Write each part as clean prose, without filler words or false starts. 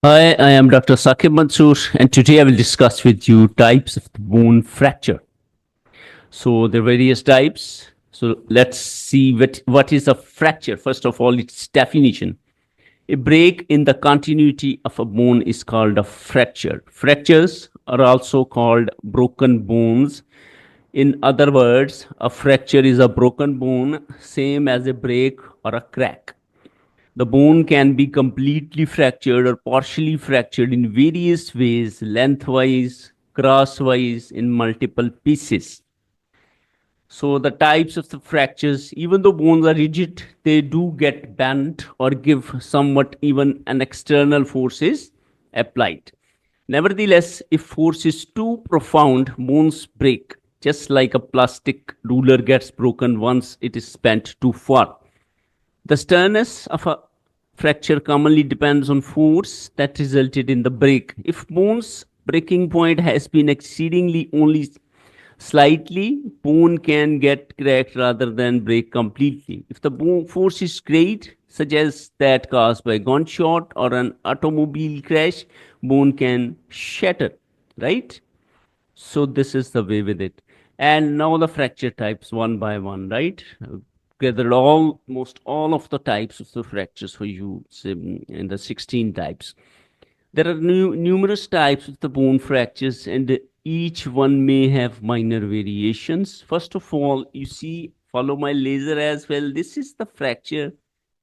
Hi, I am Dr. Saqib Mansoor, and today I will discuss with you types of the bone fracture. So there are various types. So let's see what is a fracture. First of all, its definition. A break in the continuity of a bone is called a fracture. Fractures are also called broken bones. In other words, a fracture is a broken bone, same as a break or a crack. The bone can be completely fractured or partially fractured in various ways, lengthwise, crosswise, in multiple pieces. So the types of the fractures, even though bones are rigid, they do get bent or give somewhat even an external forces applied. Nevertheless, if force is too profound, bones break, just like a plastic ruler gets broken once it is bent too far. The sternness of a fracture commonly depends on force that resulted in the break. If bone's breaking point has been exceedingly only slightly, bone can get cracked rather than break completely. If the bone force is great, such as that caused by gunshot or an automobile crash, bone can shatter, right? So this is the way with it. And now the fracture types one by one, right? Gathered almost all of the types of the fractures for you in the 16 types. There are numerous types of the bone fractures, and each one may have minor variations. First of all, you see, follow my laser as well. This is the fracture,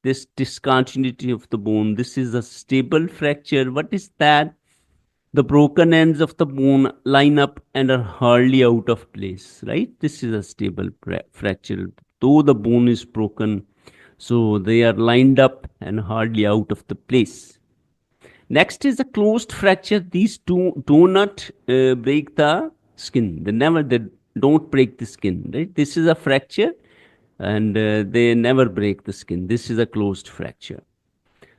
this discontinuity of the bone. This is a stable fracture. What is that? The broken ends of the bone line up and are hardly out of place, right? This is a stable fracture. Though the bone is broken, so they are lined up and hardly out of the place. Next is a closed fracture. These two do not break the skin. They don't break the skin, right? This is a fracture and they never break the skin. This is a closed fracture.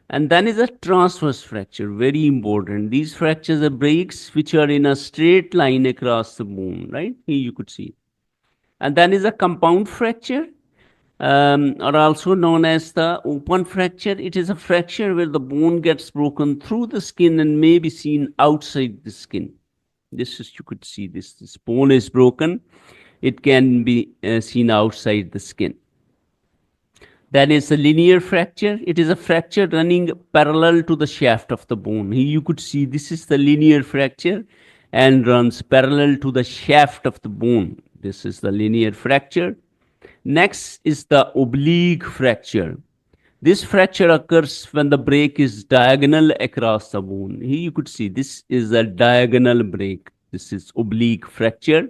And then is a transverse fracture, very important. These fractures are breaks which are in a straight line across the bone, right? Here you could see. And then is a compound fracture, or also known as the open fracture. It is a fracture where the bone gets broken through the skin and may be seen outside the skin. This is, you could see this bone is broken. It can be seen outside the skin. That is a linear fracture. It is a fracture running parallel to the shaft of the bone. Here you could see this is the linear fracture and runs parallel to the shaft of the bone. This is the linear fracture. Next is the oblique fracture. This fracture occurs when the break is diagonal across the bone. Here you could see this is a diagonal break. This is oblique fracture.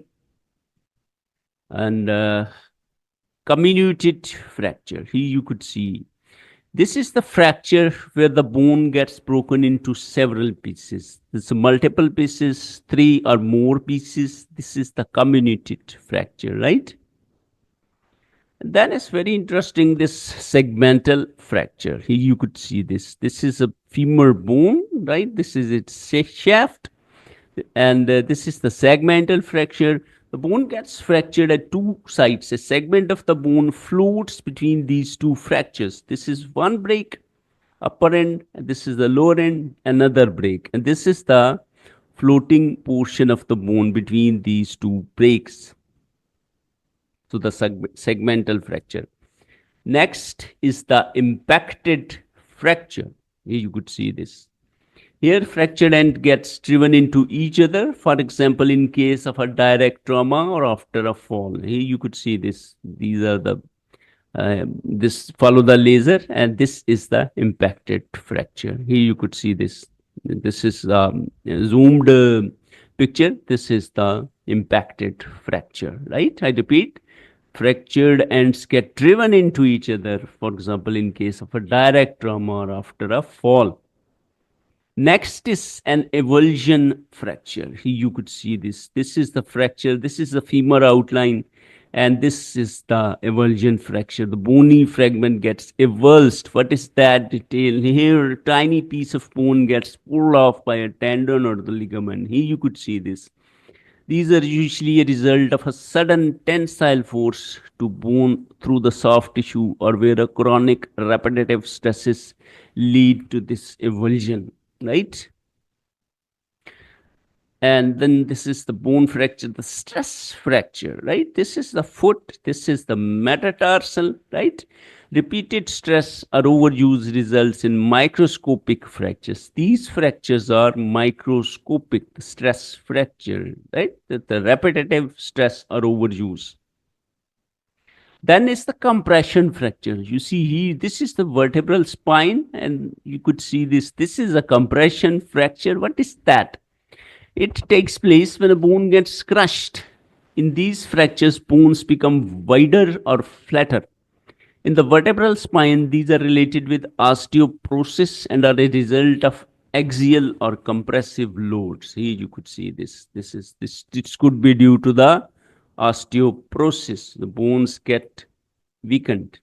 And comminuted fracture. Here you could see this is the fracture where the bone gets broken into several pieces. There's multiple pieces, 3 or more pieces. This is the comminuted fracture, right? And then it's very interesting, this segmental fracture. Here you could see this. This is a femur bone, right? This is its shaft. And this is the segmental fracture. The bone gets fractured at two sides. A segment of the bone floats between these two fractures. This is one break, upper end, and this is the lower end, another break. And this is the floating portion of the bone between these two breaks. So the segmental fracture. Next is the impacted fracture. Here you could see this. Here, fractured end gets driven into each other. For example, in case of a direct trauma or after a fall. Here you could see this. These are the this follow the laser, and this is the impacted fracture. Here you could see this. This is zoomed picture. This is the impacted fracture, right? I repeat, fractured ends get driven into each other. For example, in case of a direct trauma or after a fall. Next is an evulsion fracture. Here you could see this. This is the fracture. This is the femur outline. And this is the evulsion fracture. The bony fragment gets evulsed. What is that detail? Here, a tiny piece of bone gets pulled off by a tendon or the ligament. Here you could see this. These are usually a result of a sudden tensile force to bone through the soft tissue, or where a chronic repetitive stresses lead to this evulsion. right? And then this is the bone fracture, the stress fracture, right? This is the foot, this is the metatarsal, right? Repeated stress or overuse results in microscopic fractures. These fractures are microscopic stress fracture, right? The repetitive stress or overuse. Then is the compression fracture. You see, this is the vertebral spine, and you could see this. This is a compression fracture. What is that? It takes place when a bone gets crushed. In these fractures, bones become wider or flatter. In the vertebral spine, these are related with osteoporosis and are a result of axial or compressive loads. Here you could see this. This could be due to the osteoporosis. The bones get weakened.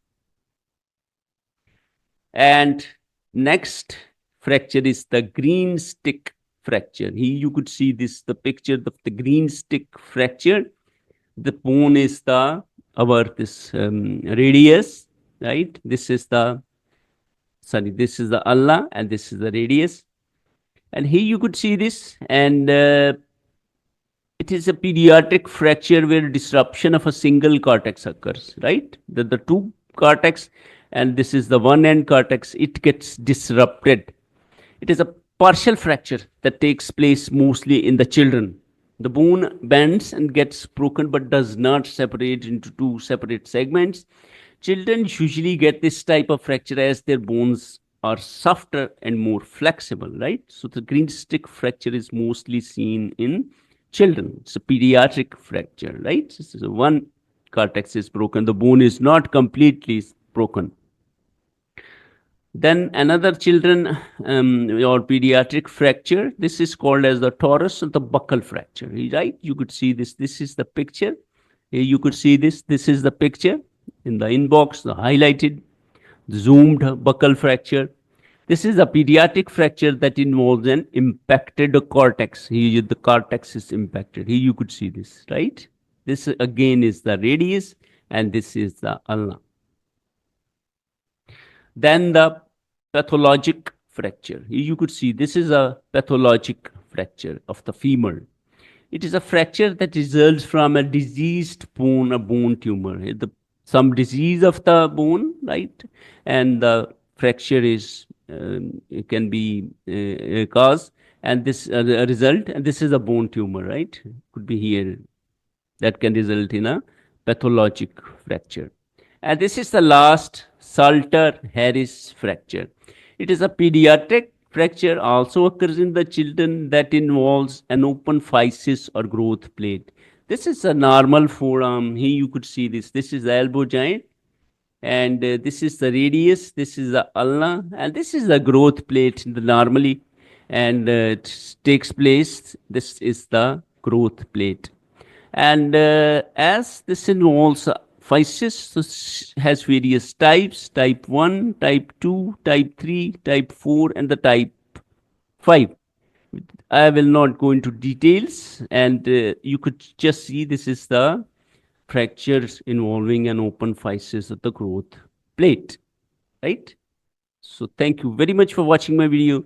And next fracture is the green stick fracture. Here you could see this, the picture of the green stick fracture. The bone is the radius, right? This is the ulna, and this is the radius. And here you could see this, and it is a pediatric fracture where disruption of a single cortex occurs, right? The two cortex, and this is the one end cortex, it gets disrupted. It is a partial fracture that takes place mostly in the children. The bone bends and gets broken but does not separate into two separate segments. Children usually get this type of fracture as their bones are softer and more flexible, right? So the green stick fracture is mostly seen in children. It's a pediatric fracture, right? This is one cortex is broken. The bone is not completely broken. Then another children or pediatric fracture, this is called as the torus and the buccal fracture, right? You could see this. This is the picture. Here you could see this. This is the picture in the inbox, the highlighted, zoomed buccal fracture. This is a pediatric fracture that involves an impacted cortex. Here the cortex is impacted. Here you could see this, right? This again is the radius, and this is the ulna. Then the pathologic fracture. Here you could see this is a pathologic fracture of the femur. It is a fracture that results from a diseased bone, a bone tumor. Some disease of the bone, right? And the fracture is it can be a cause, and this a result, and this is a bone tumor, right? Could be here. That can result in a pathologic fracture. And this is the last, Salter-Harris fracture. It is a pediatric fracture, also occurs in the children, that involves an open physis or growth plate. This is a normal forearm. Here you could see this. This is the elbow joint, and this is the radius. This is the ulna, and this is the growth plate normally, and it takes place. This is the growth plate. And as this involves physis, this has various types: type 1, type 2, type 3, type 4, and the type 5. I will not go into details, and you could just see this is the fractures involving an open physis of the growth plate, right? So thank you very much for watching my video.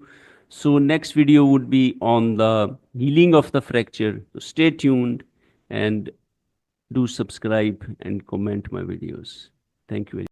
So next video would be on the healing of the fracture. So stay tuned and do subscribe and comment my videos. Thank you very much.